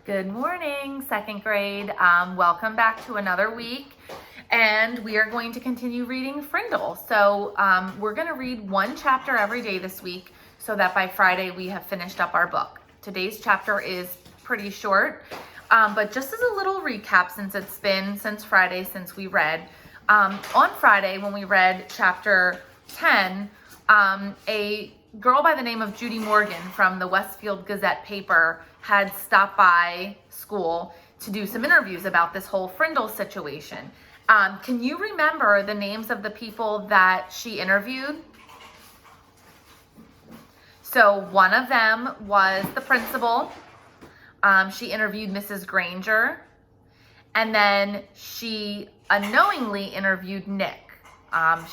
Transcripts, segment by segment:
Good morning, second grade. Welcome back to another week, and we are going to continue reading Frindle. So we're going to read one chapter every day this week so that by Friday we have finished up our book. Today's chapter is pretty short, but just as a little recap, since it's been since Friday since we read. On Friday when we read chapter 10, a girl by the name of Judy Morgan from the Westfield Gazette paper had stopped by school to do some interviews about this whole Frindle situation. Can you remember the names of the people that she interviewed? So one of them was the principal. She interviewed Mrs. Granger, and then she unknowingly interviewed Nick.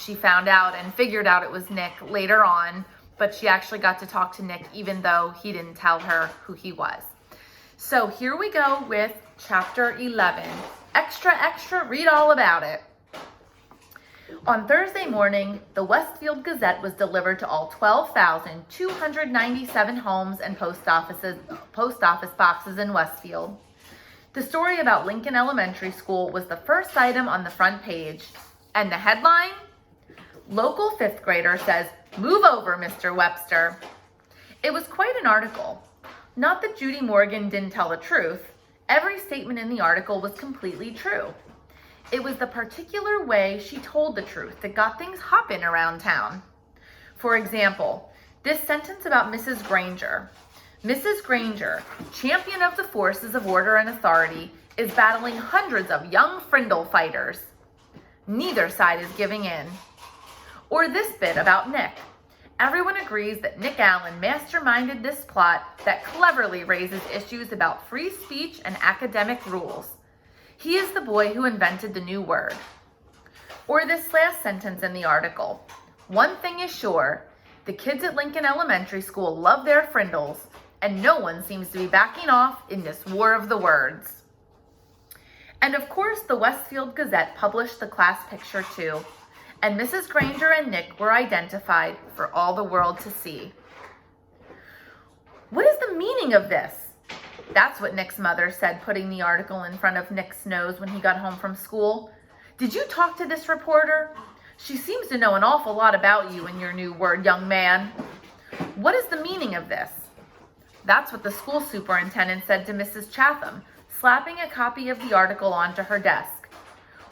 She found out and figured out it was Nick later on, but she actually got to talk to Nick even though he didn't tell her who he was. So here we go with chapter 11. Extra, extra, read all about it. On Thursday morning, the Westfield Gazette was delivered to all 12,297 homes and post office boxes in Westfield. The story about Lincoln Elementary School was the first item on the front page, and the headline, "Local fifth grader says, 'Move over, Mr. Webster.'" It was quite an article. Not that Judy Morgan didn't tell the truth. Every statement in the article was completely true. It was the particular way she told the truth that got things hopping around town. For example, this sentence about Mrs. Granger. Mrs. Granger, champion of the forces of order and authority, is battling hundreds of young Frindle fighters. Neither side is giving in. Or this bit about Nick. Everyone agrees that Nick Allen masterminded this plot that cleverly raises issues about free speech and academic rules. He is the boy who invented the new word. Or this last sentence in the article. One thing is sure, the kids at Lincoln Elementary School love their Frindles, and no one seems to be backing off in this war of the words. And of course, the Westfield Gazette published the class picture too, and Mrs. Granger and Nick were identified for all the world to see. What is the meaning of this? That's what Nick's mother said, putting the article in front of Nick's nose when he got home from school. Did you talk to this reporter? She seems to know an awful lot about you and your new word, young man. What is the meaning of this? That's what the school superintendent said to Mrs. Chatham, slapping a copy of the article onto her desk.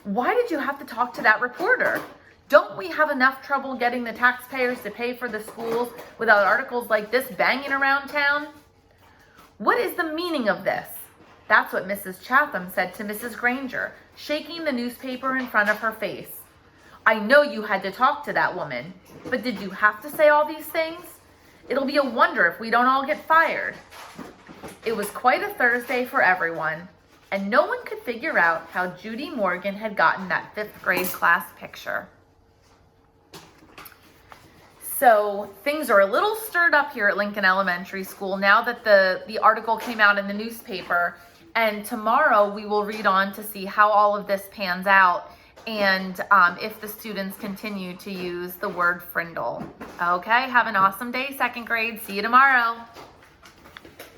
Why did you have to talk to that reporter? Don't we have enough trouble getting the taxpayers to pay for the schools without articles like this banging around town? What is the meaning of this? That's what Mrs. Chatham said to Mrs. Granger, shaking the newspaper in front of her face. I know you had to talk to that woman, but did you have to say all these things? It'll be a wonder if we don't all get fired. It was quite a Thursday for everyone, and no one could figure out how Judy Morgan had gotten that fifth grade class picture. So things are a little stirred up here at Lincoln Elementary School now that the article came out in the newspaper. And tomorrow we will read on to see how all of this pans out and if the students continue to use the word Frindle. Okay, have an awesome day, second grade. See you tomorrow.